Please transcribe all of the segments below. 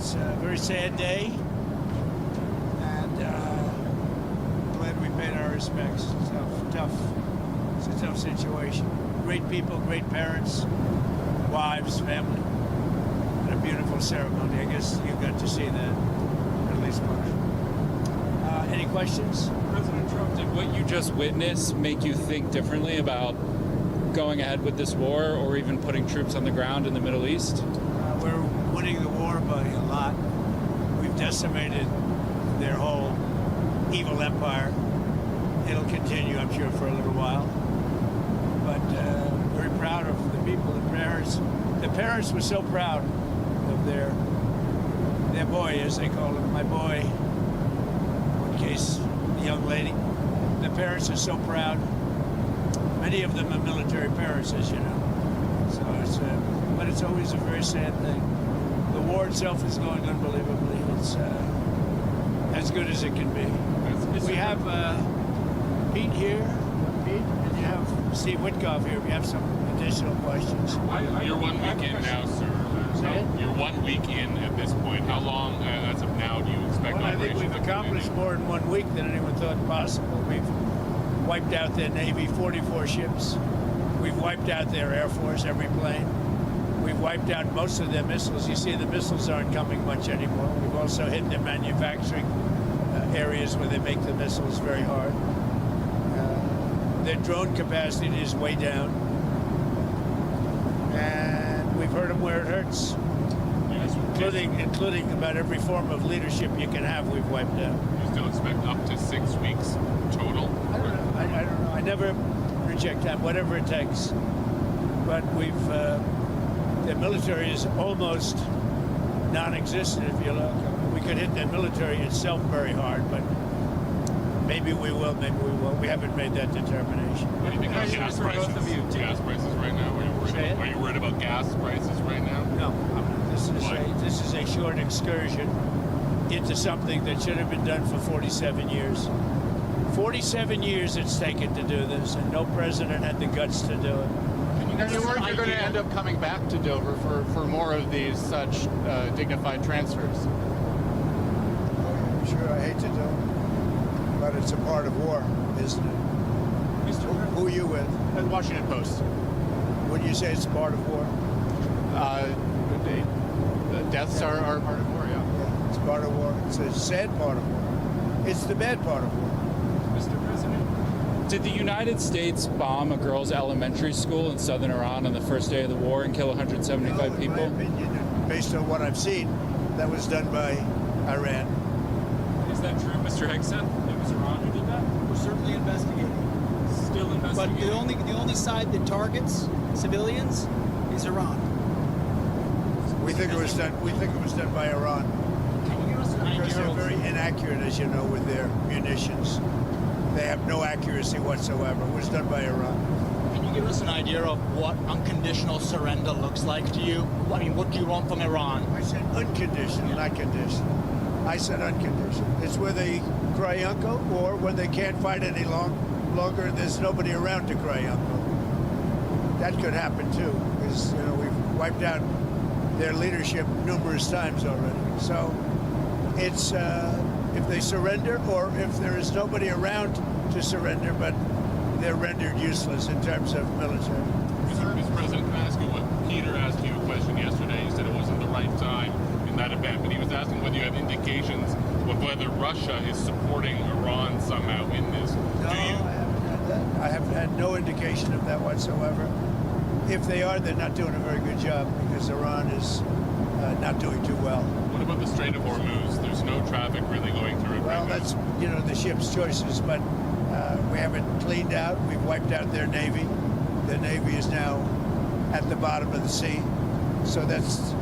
It's a very sad day, and glad we paid our respects. It's it's a tough situation. Great people, great parents, wives, family, and a beautiful ceremony. I guess you got to see that, at least part. Any questions? President Trump, did what you just witnessed make you think differently about going ahead with this war or even putting troops on the ground in the Middle East? We're winning the war by a lot. We've decimated their whole evil empire. It'll continue, I'm sure, for a little while. But very proud of the people, the parents. The parents were so proud of their boy, as they call him, my boy, in case the young lady. The parents are so proud. Many of them are military parents, as you know. So but it's always a very sad thing. The war itself is going unbelievably. It's as good as it can be. We have Pete here, and you have Steve Witkoff here. We have some additional questions. You're 1 week in now, sir. You're 1 week in at this point. How long, as of now, do you expect? Well, I think we've accomplished more in 1 week than anyone thought possible. We've wiped out their Navy, 44 ships. We've wiped out their Air Force, every plane. We've wiped out most of their missiles. You see, the missiles aren't coming much anymore. We've also hit their manufacturing areas where they make the missiles very hard. Their drone capacity is way down. And we've hurt them where it hurts. Including about every form of leadership you can have, we've wiped out. You still expect up to 6 weeks total? I don't know. I never reject that, whatever it takes. But the military is almost non-existent, if you look. We could hit the military itself very hard, but maybe we will, maybe we won't. We haven't made that determination. What do you think about gas prices? Gas prices right now? Are you worried about gas prices right now? No, I'm not. This is a short excursion into something that should have been done for 47 years. 47 years it's taken to do this, and no president had the guts to do it. And you're worried you're going to end up coming back to Dover for more of these such dignified transfers? Sure, I hate to do it, but it's a part of war, isn't it? Who are you with? The Washington Post. When you say it's a part of war? The deaths are part of war, yeah. Yeah, it's part of war. It's a sad part of war. It's the bad part of war. Mr. President, did the United States bomb a girls' elementary school in southern Iran on the first day of the war and kill 175 people? In my opinion, based on what I've seen, that was done by Iran. Is that true, Mr. Hegseth? It was Iran who did that? We're certainly investigating. Still investigating. But the only side that targets civilians is Iran. We think it was done. We think it was done by Iran. Can you give us an idea? Because they're very inaccurate, as you know, with their munitions. They have no accuracy whatsoever. It was done by Iran. Can you give us an idea of what unconditional surrender looks like to you? I mean, what do you want from Iran? I said unconditional, not conditional. I said unconditional. It's where they cry uncle, or when they can't fight any longer, and there's nobody around to cry uncle. That could happen too, because we've wiped out their leadership numerous times already. So it's if they surrender, or if there is nobody around to surrender, but they're rendered useless in terms of military. Mr. President, can I ask you what Peter asked you a question yesterday? He said it wasn't the right time in that event, but he was asking whether you have indications of whether Russia is supporting Iran somehow in this. No, I haven't had that. I have had no indication of that whatsoever. If they are, they're not doing a very good job, because Iran is not doing too well. What about the Strait of Hormuz? There's no traffic really going through it. Well, right that's the ship's choices, but we haven't cleaned out. We've wiped out their Navy. Their Navy is now at the bottom of the sea, so that's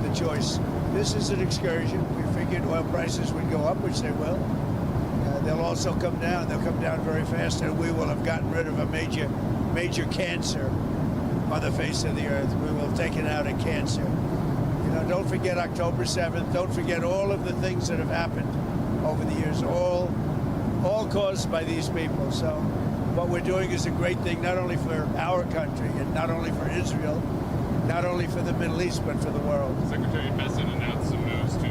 the choice. This is an excursion. We figured oil prices would go up, which they will. They'll also come down. They'll come down very fast, and we will have gotten rid of a major cancer on the face of the earth. We will have taken out a cancer. Don't forget October 7th. Don't forget all of the things that have happened over the years, all caused by these people. So what we're doing is a great thing, not only for our country and not only for Israel, not only for the Middle East, but for the world. Secretary Bessent announced some moves to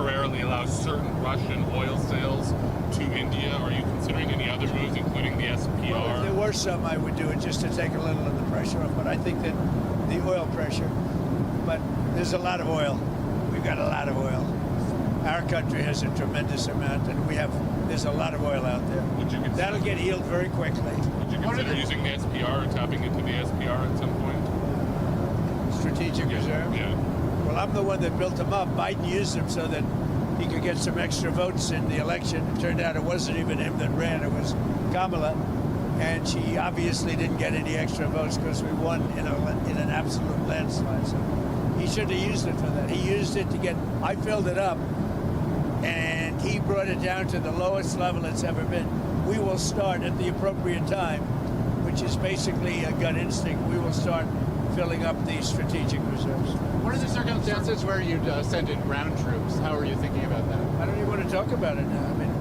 temporarily allow certain Russian oil sales to India? Are you considering any other moves, including the SPR? Well, if there were some, I would do it just to take a little of the pressure off. But I think that the oil pressure, but there's a lot of oil. We've got a lot of oil. Our country has a tremendous amount, and there's a lot of oil out there. That'll get healed very quickly. Would you consider using the SPR or tapping into the SPR at some point? Strategic reserve? Yeah. Well, I'm the one that built them up. Biden used them so that he could get some extra votes in the election. It turned out it wasn't even him that ran, it was Kamala. And she obviously didn't get any extra votes because we won in an absolute landslide. So he should have used it for that. He used it to I filled it up, and he brought it down to the lowest level it's ever been. We will start at the appropriate time, which is basically a gut instinct. We will start filling up these strategic reserves. What are the circumstances where you'd send in ground troops? How are you thinking about that? I don't even want to talk about it now. I mean,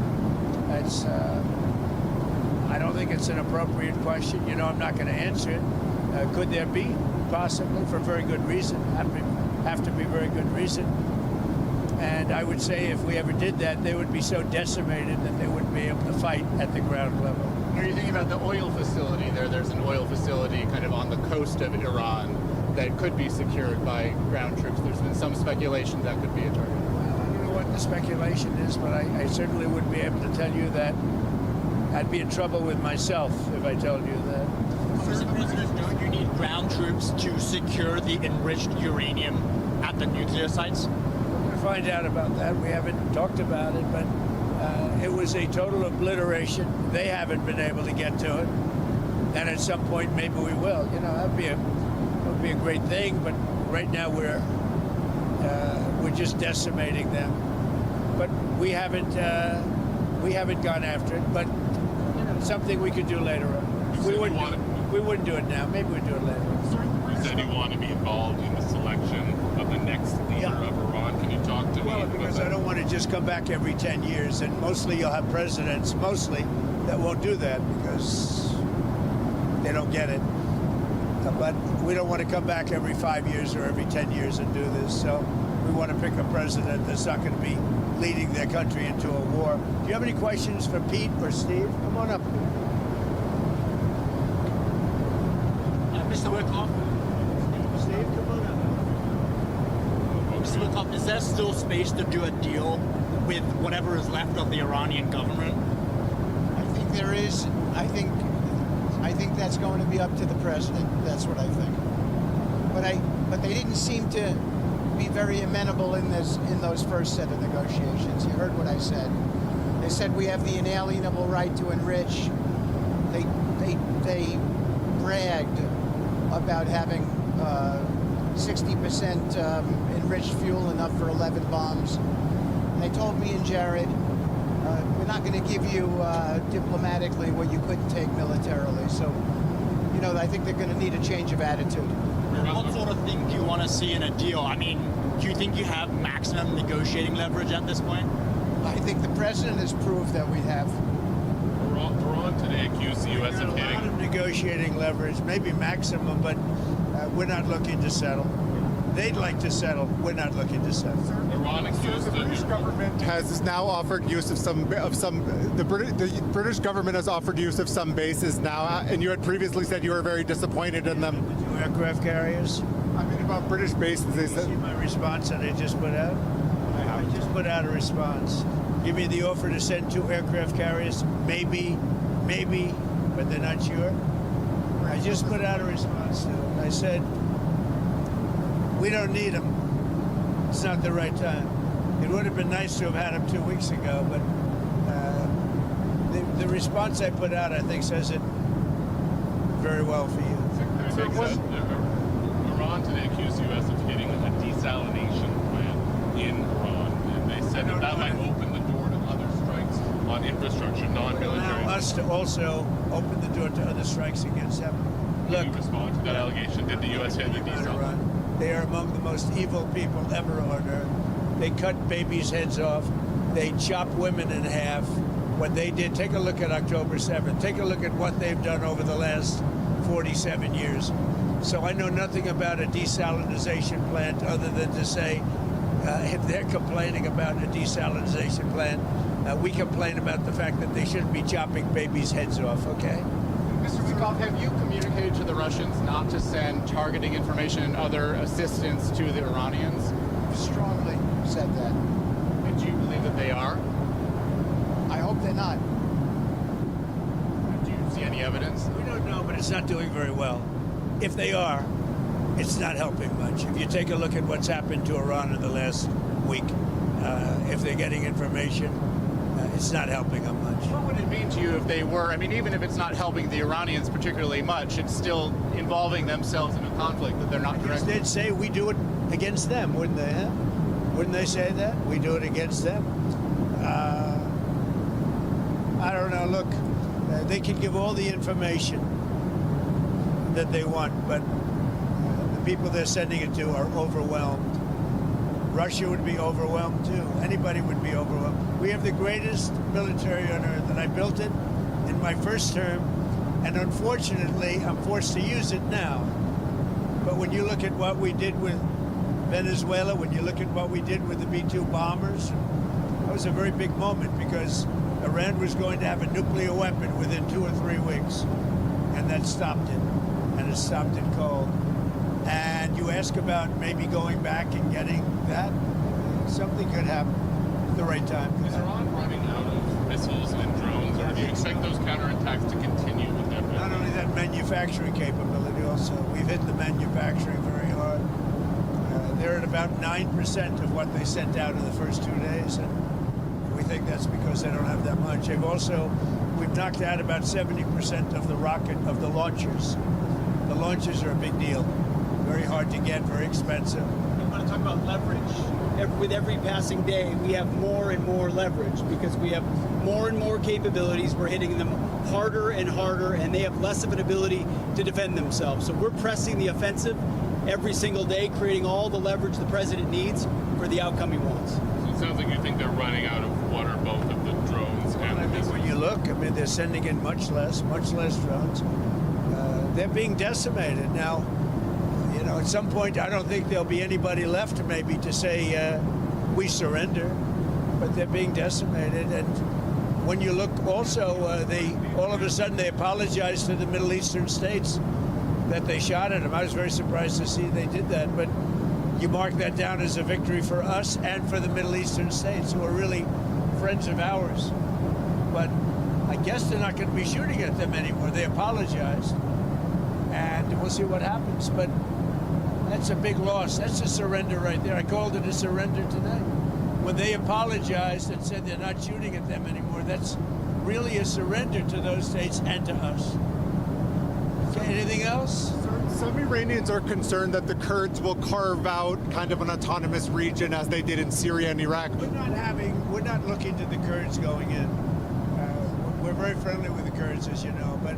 I don't think it's an appropriate question. You know, I'm not going to answer it. Could there be? Possibly, for very good reason. Have to be very good reason. And I would say if we ever did that, they would be so decimated that they wouldn't be able to fight at the ground level. Are you thinking about the oil facility there? There's an oil facility kind of on the coast of Iran that could be secured by ground troops. There's been some speculation that could be a target. Well, I don't know what the speculation is, but I certainly wouldn't be able to tell you that. I'd be in trouble with myself if I told you that. Mr. President, don't you need ground troops to secure the enriched uranium at the nuclear sites? We're going to find out about that. We haven't talked about it, but it was a total obliteration. They haven't been able to get to it. And at some point, maybe we will. You know, that would be a great thing, but right now we're just decimating them. But we haven't gone after it, but you know, something we could do later on. We wouldn't do it now. Maybe we'd do it later. You said you want to be involved in the selection of the next leader of Iran. Can you talk to me? Well, because I don't want to just come back every 10 years, and mostly you'll have presidents, that won't do that because they don't get it. But we don't want to come back every 5 years or every 10 years and do this. So we want to pick a president that's not going to be leading their country into a war. Do you have any questions for Pete or Steve? Come on up. Mr. Wickoff? Steve, come on up. Mr. Wickoff, is there still space to do a deal with whatever is left of the Iranian government? I think there is. I think that's going to be up to the president. That's what I think. But they didn't seem to be very amenable in those first set of negotiations. You heard what I said. They said we have the inalienable right to enrich. They bragged about having 60% enriched fuel, enough for 11 bombs. And they told me and Jared, we're not going to give you diplomatically what you couldn't take militarily. So, you know, I think they're going to need a change of attitude. What sort of thing do you want to see in a deal? I mean, do you think you have maximum negotiating leverage at this point? I think the president has proved that we have. Iran today accused the U.S. of A lot of negotiating leverage, maybe maximum, but we're not looking to settle. They'd like to settle. We're not looking to settle. Iran accused the British government has now offered use of the British government has offered use of some bases now, and you had previously said you were very disappointed in them. The 2 aircraft carriers. I mean, about British bases, they said. See my response that I just put out? I just put out a response. Give me the offer to send 2 aircraft carriers. Maybe, but they're not sure. I just put out a response to them. I said, we don't need them. It's not the right time. It would have been nice to have had them 2 weeks ago, but the response I put out, I think, says it very well for you. Iran today accused the U.S. of hitting a desalination plant in Iran, and they said that might open the door to other strikes on infrastructure, non-military. Allow us to also open the door to other strikes against them. Look, Can you respond to that allegation? Did the U.S. hit the desalination? They are among the most evil people ever on earth. They cut babies' heads off. They chop women in half. What they did, take a look at October 7th. Take a look at what they've done over the last 47 years. So I know nothing about a desalination plant other than to say If they're complaining about a desalinization plant, we complain about the fact that they shouldn't be chopping babies' heads off, okay? Mr. Wikoff, have you communicated to the Russians not to send targeting information and other assistance to the Iranians? Strongly said that. And do you believe that they are? I hope they're not. Do you see any evidence? We don't know, but it's not doing very well. If they are, it's not helping much. If you take a look at what's happened to Iran in the last week, if they're getting information, it's not helping them much. What would it mean to you if they were? I mean, even if it's not helping the Iranians particularly much, it's still involving themselves in a conflict that they're not directly. They'd say we do it against them, wouldn't they? Huh? Wouldn't they say that? We do it against them? I don't know. Look, they can give all the information that they want, but the people they're sending it to are overwhelmed. Russia would be overwhelmed too. Anybody would be overwhelmed. We have the greatest military on earth, and I built it in my first term, and unfortunately, I'm forced to use it now. But when you look at what we did with Venezuela, when you look at what we did with the B-2 bombers, that was a very big moment because Iran was going to have a nuclear weapon within 2 or 3 weeks, and that stopped it, and it stopped it cold. And you ask about maybe going back and getting that, something could happen at the right time. Is Iran running out of missiles and drones, or do you expect those counterattacks to continue with that? Not only that, manufacturing capability also. We've hit the manufacturing very hard. They're at about 9% of what they sent out in the first 2 days, and we think that's because they don't have that much. We've knocked out about 70% of the launchers. The launchers are a big deal. Very hard to get, very expensive. I want to talk about leverage. With every passing day, we have more and more leverage because we have more and more capabilities. We're hitting them harder and harder, and they have less of an ability to defend themselves. So we're pressing the offensive every single day, creating all the leverage the president needs for the outcome he wants. So it sounds like you think they're running out of water, both of the drones and the missiles. When you look, they're sending in much less drones. They're being decimated now. At some point, I don't think there'll be anybody left maybe to say we surrender, but they're being decimated. And when you look also, all of a sudden they apologized to the Middle Eastern states that they shot at them. I was very surprised to see they did that, but you mark that down as a victory for us and for the Middle Eastern states who are really friends of ours. But I guess they're not going to be shooting at them anymore. They apologized, and we'll see what happens. But that's a big loss. That's a surrender right there. I called it a surrender today. When they apologized and said they're not shooting at them anymore, that's really a surrender to those states and to us. Okay, anything else? Some Iranians are concerned that the Kurds will carve out kind of an autonomous region as they did in Syria and Iraq. We're not looking to the Kurds going in. We're very friendly with the Kurds, as you know, but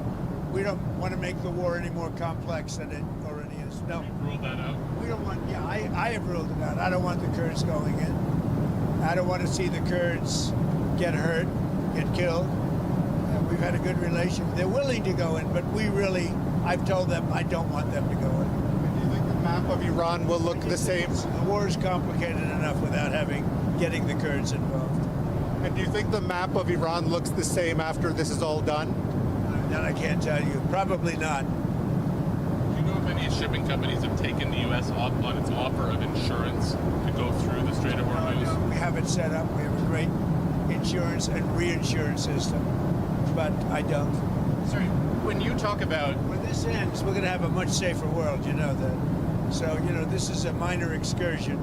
we don't want to make the war any more complex than it already is. No. You've ruled that out? We don't want, I have ruled it out. I don't want the Kurds going in. I don't want to see the Kurds get hurt, get killed. We've had a good relation. They're willing to go in, but I've told them I don't want them to go in. Do you think the map of Iran will look the same? The war is complicated enough without getting the Kurds involved. And do you think the map of Iran looks the same after this is all done? That I can't tell you. Probably not. Do you know if any shipping companies have taken the U.S. up on its offer of insurance to go through the Strait of Hormuz? No, we have it set up. We have a great insurance and reinsurance system, but I don't. Sorry, when you talk about... When this ends, we're going to have a much safer world, you know that. So, this is a minor excursion,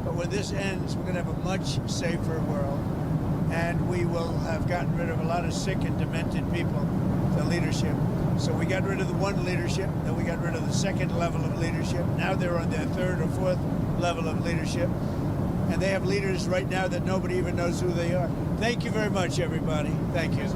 but when this ends, we're going to have a much safer world, and we will have gotten rid of a lot of sick and demented people, the leadership. So we got rid of the one leadership, then we got rid of the second level of leadership. Now they're on their third or fourth level of leadership. And they have leaders right now that nobody even knows who they are. Thank you very much, everybody. Thank you.